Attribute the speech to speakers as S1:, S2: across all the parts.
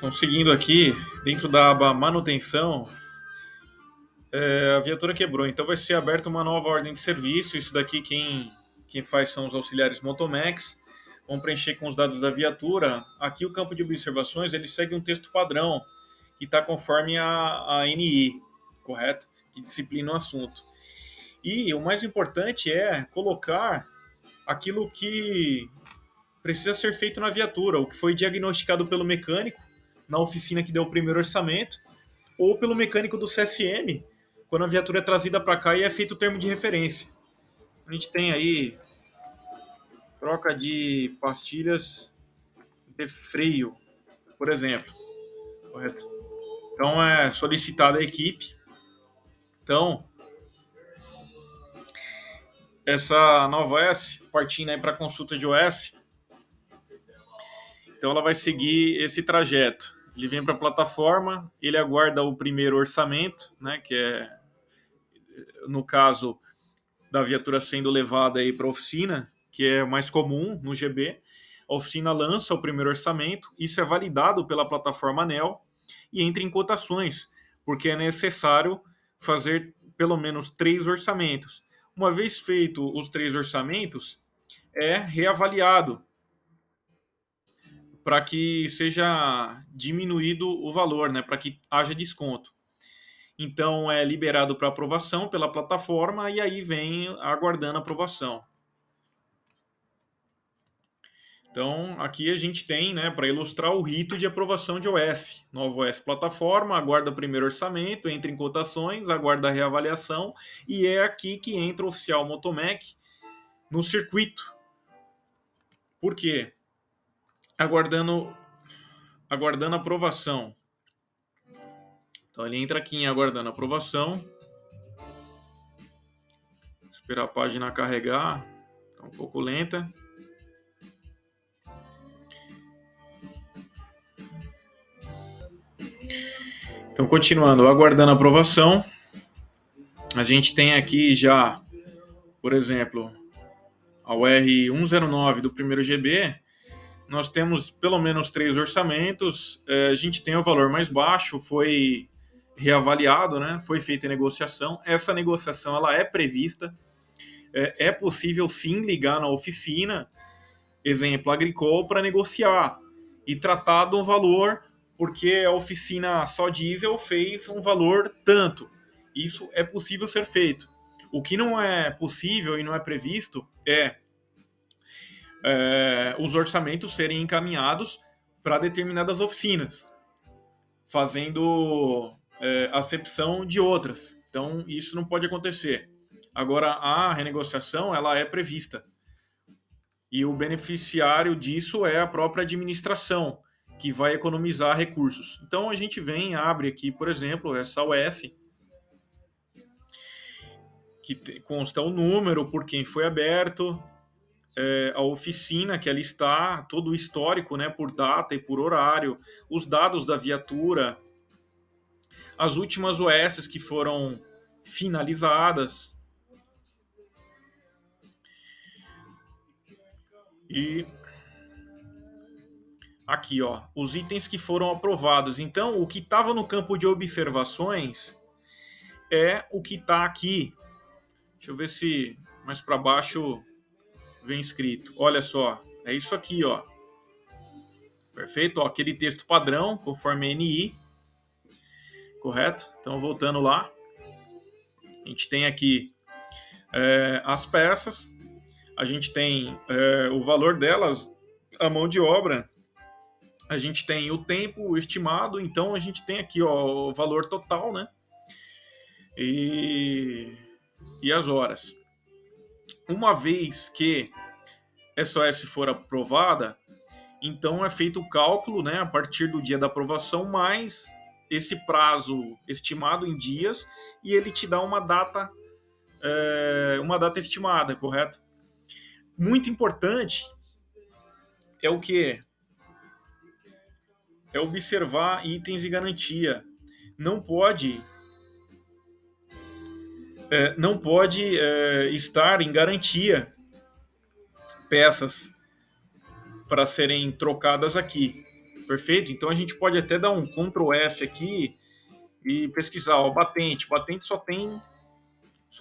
S1: Então, seguindo aqui, dentro da aba manutenção, a viatura quebrou. Então vai ser aberta uma nova ordem de serviço. Isso daqui quem faz são os auxiliares Motomex. Vão preencher com os dados da viatura. Aqui o campo de observações ele segue um texto padrão, que está conforme a ANI, correto? Que disciplina o assunto. E o mais importante é colocar aquilo que precisa ser feito na viatura, o que foi diagnosticado pelo mecânico na oficina que deu o primeiro orçamento, ou pelo mecânico do CSM, quando a viatura é trazida para cá e é feito o termo de referência. A gente tem aí troca de pastilhas de freio, por exemplo. Correto? Então é solicitada a equipe. Então, essa nova OS, partindo aí para consulta de OS, então ela vai seguir esse trajeto. Ele vem para a plataforma, ele aguarda o primeiro orçamento, né, que é, no caso da viatura sendo levada aí para a oficina, que é mais comum no GB. A oficina lança o primeiro orçamento, isso é validado pela plataforma ANEEL e entra em cotações, porque é necessário fazer pelo menos 3 orçamentos. Uma vez feito os 3 orçamentos, é reavaliado para que seja diminuído o valor, né, para que haja desconto. Então é liberado para aprovação pela plataforma e aí vem aguardando aprovação. Então aqui a gente tem, né, para ilustrar o rito de aprovação de OS. Nova OS plataforma, aguarda o primeiro orçamento, entra em cotações, aguarda a reavaliação e é aqui que entra o oficial Motomec no circuito. Por quê? Aguardando aprovação. Então ele entra aqui em aguardando aprovação. Esperar a página carregar. Está um pouco lenta. Então, continuando, aguardando aprovação. A gente tem aqui já, por exemplo, a UR109 do primeiro GB. Nós temos pelo menos 3 orçamentos. A gente tem o valor mais baixo, foi reavaliado, né? Foi feita a negociação. Essa negociação ela é prevista. É possível sim ligar na oficina, exemplo Agricol, para negociar e tratar de um valor, porque a oficina só diesel fez um valor tanto. Isso é possível ser feito. O que não é possível e não é previsto é os orçamentos serem encaminhados para determinadas oficinas, fazendo acepção de outras. Então, isso não pode acontecer. Agora, a renegociação ela é prevista. E o beneficiário disso é a própria administração, que vai economizar recursos. Então, a gente vem, abre aqui, por exemplo, essa OS, que consta o número por quem foi aberto, a oficina que ali está, todo o histórico, né, por data e por horário, os dados da viatura, as últimas OS que foram finalizadas. E aqui, ó, os itens que foram aprovados. Então, o que estava no campo de observações é o que está aqui. Deixa eu ver se mais para baixo vem escrito. Olha só, é isso aqui, ó. Perfeito? Ó, aquele texto padrão, conforme NI. Correto? Então, voltando lá. A gente tem aqui as peças. A gente tem o valor delas, a mão de obra. A gente tem o tempo estimado. Então, a gente tem aqui ó, o valor total, né? E as horas. Uma vez que essa OS for aprovada, então é feito o cálculo, né, a partir do dia da aprovação, mais esse prazo estimado em dias, e ele te dá uma data estimada, correto? Muito importante é o que? É observar itens de garantia. Não pode estar em garantia peças para serem trocadas aqui. Perfeito? Então a gente pode até dar um Ctrl F aqui e pesquisar, ó, batente. Batente só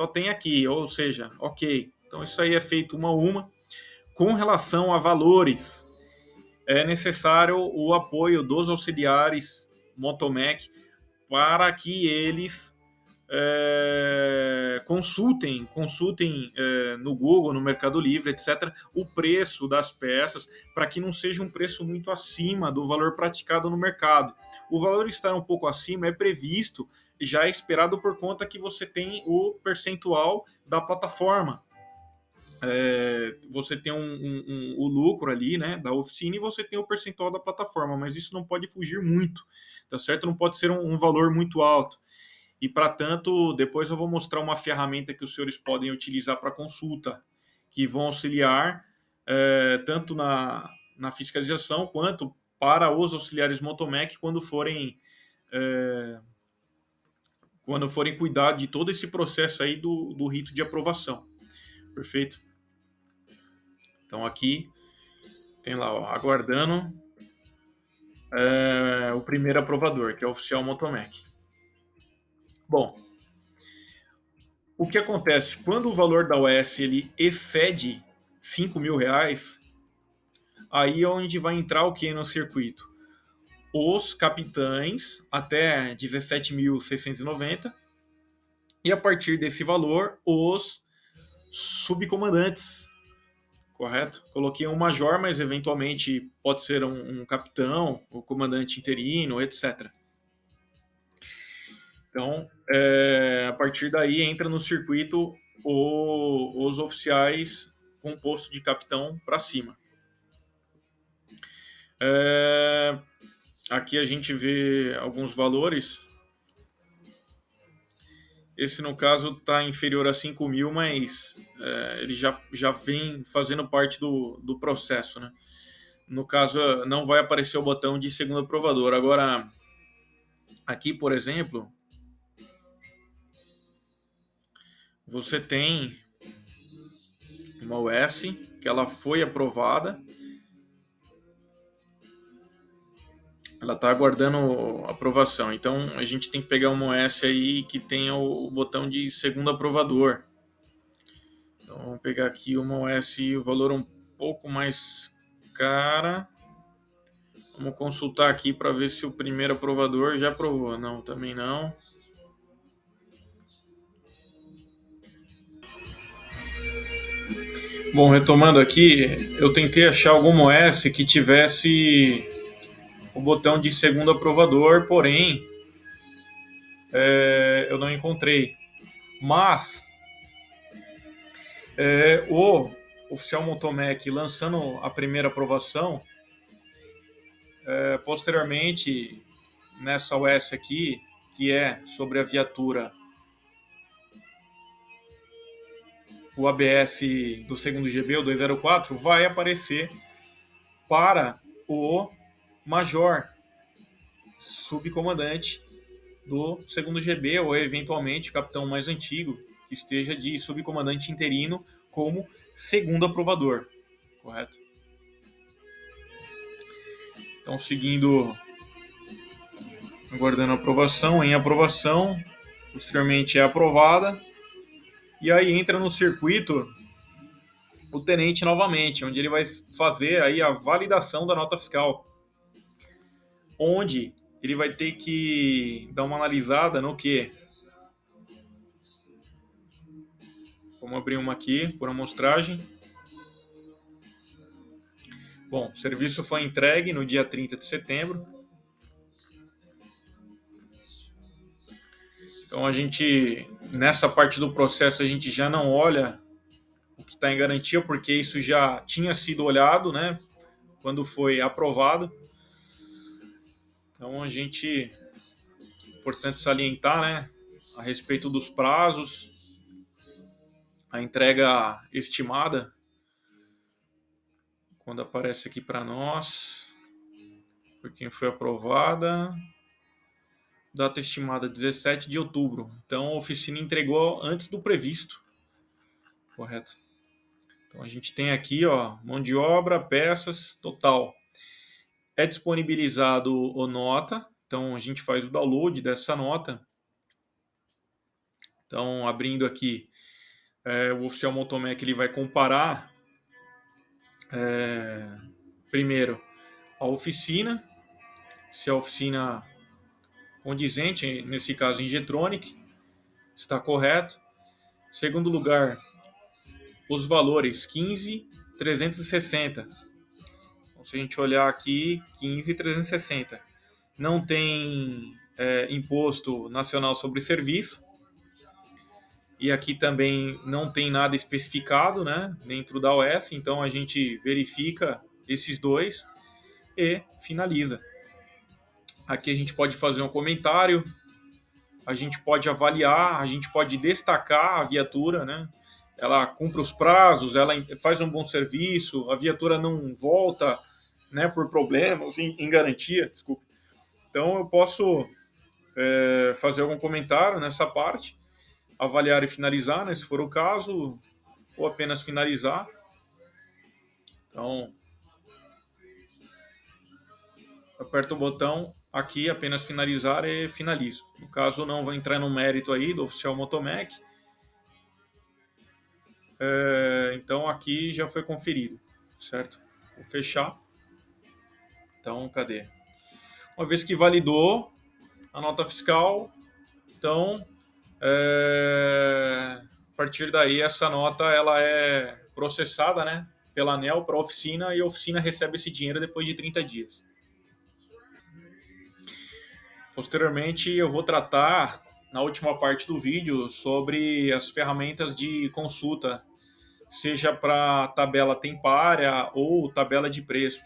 S1: tem aqui, ou seja, ok. Então isso aí é feito uma a uma. Com relação a valores, é necessário o apoio dos auxiliares Motomec para que eles consultem no Google, no Mercado Livre, etc., o preço das peças, para que não seja um preço muito acima do valor praticado no mercado. O valor estar um pouco acima é previsto, já é esperado por conta que você tem o percentual da plataforma. Você tem o lucro ali, né, da oficina, e você tem o percentual da plataforma, mas isso não pode fugir muito, tá certo? Não pode ser um valor muito alto. E, para tanto, depois eu vou mostrar uma ferramenta que os senhores podem utilizar para consulta, que vão auxiliar tanto na fiscalização quanto para os auxiliares Motomec quando forem cuidar de todo esse processo aí do rito de aprovação. Perfeito? Então aqui tem lá, ó, aguardando o primeiro aprovador, que é o oficial Motomec. Bom, o que acontece? Quando o valor da OS ele excede R$ 5.000, aí é onde vai entrar o que no circuito? Os capitães até 17.690 e a partir desse valor, os subcomandantes, correto? Coloquei um major, mas eventualmente pode ser um capitão, o comandante interino, etc. Então, a partir daí entra no circuito os oficiais com posto de capitão para cima. Aqui a gente vê alguns valores. Esse, no caso, está inferior a 5.000, mas ele já vem fazendo parte do processo, né? No caso, não vai aparecer o botão de segundo aprovador. Agora, aqui, por exemplo, você tem uma OS que ela foi aprovada. Ela está aguardando aprovação. Então, a gente tem que pegar uma OS aí que tenha o botão de segundo aprovador. Então, vamos pegar aqui uma OS, o valor um pouco mais cara. Vamos consultar aqui para ver se o primeiro aprovador já aprovou. Não, também não. Bom, retomando aqui, eu tentei achar alguma OS que tivesse o botão de segundo aprovador, porém eu não encontrei. Mas o oficial Motomec lançando a primeira aprovação, posteriormente nessa OS aqui, que é sobre a viatura, o ABS do segundo GB, o 204, vai aparecer para o major subcomandante do segundo GB, ou eventualmente o capitão mais antigo, que esteja de subcomandante interino como segundo aprovador, correto? Então, seguindo, aguardando a aprovação, em aprovação, posteriormente é aprovada, e aí entra no circuito o tenente novamente, onde ele vai fazer aí a validação da nota fiscal, onde ele vai ter que dar uma analisada no que? Vamos abrir uma aqui por amostragem. Bom, o serviço foi entregue no dia 30 de setembro. Então a gente, nessa parte do processo, a gente já não olha o que está em garantia, porque isso já tinha sido olhado, né, quando foi aprovado. Então a gente, importante salientar, né, a respeito dos prazos, a entrega estimada, quando aparece aqui para nós, por quem foi aprovada, data estimada 17 de outubro. Então a oficina entregou antes do previsto, correto? Então a gente tem aqui, ó, mão de obra, peças, total. é disponibilizado o nota, então a gente faz o download dessa nota. Então, abrindo aqui, o oficial Motomec ele vai comparar primeiro a oficina, se a oficina condizente, nesse caso em Getronic, está correto. Segundo lugar, os valores 15.360. Então, se a gente olhar aqui, 15.360. Não tem imposto nacional sobre serviço. E aqui também não tem nada especificado, né, dentro da OS. Então a gente verifica esses dois e finaliza. Aqui a gente pode fazer um comentário, a gente pode avaliar, a gente pode destacar a viatura, né? Ela cumpre os prazos, ela faz um bom serviço, a viatura não volta, né, por problemas em garantia, desculpa. Então eu posso fazer algum comentário nessa parte, avaliar e finalizar, né, se for o caso, ou apenas finalizar. Então, aperto o botão aqui, apenas finalizar e finalizo. No caso, não vou entrar no mérito aí do oficial Motomec. Então, aqui já foi conferido, certo? Vou fechar. Então, cadê? Uma vez que validou a nota fiscal, então, a partir daí, essa nota ela é processada, né, pela ANEEL para a oficina e a oficina recebe esse dinheiro depois de 30 dias. Posteriormente, eu vou tratar, na última parte do vídeo, sobre as ferramentas de consulta, seja para tabela tempária ou tabela de preços.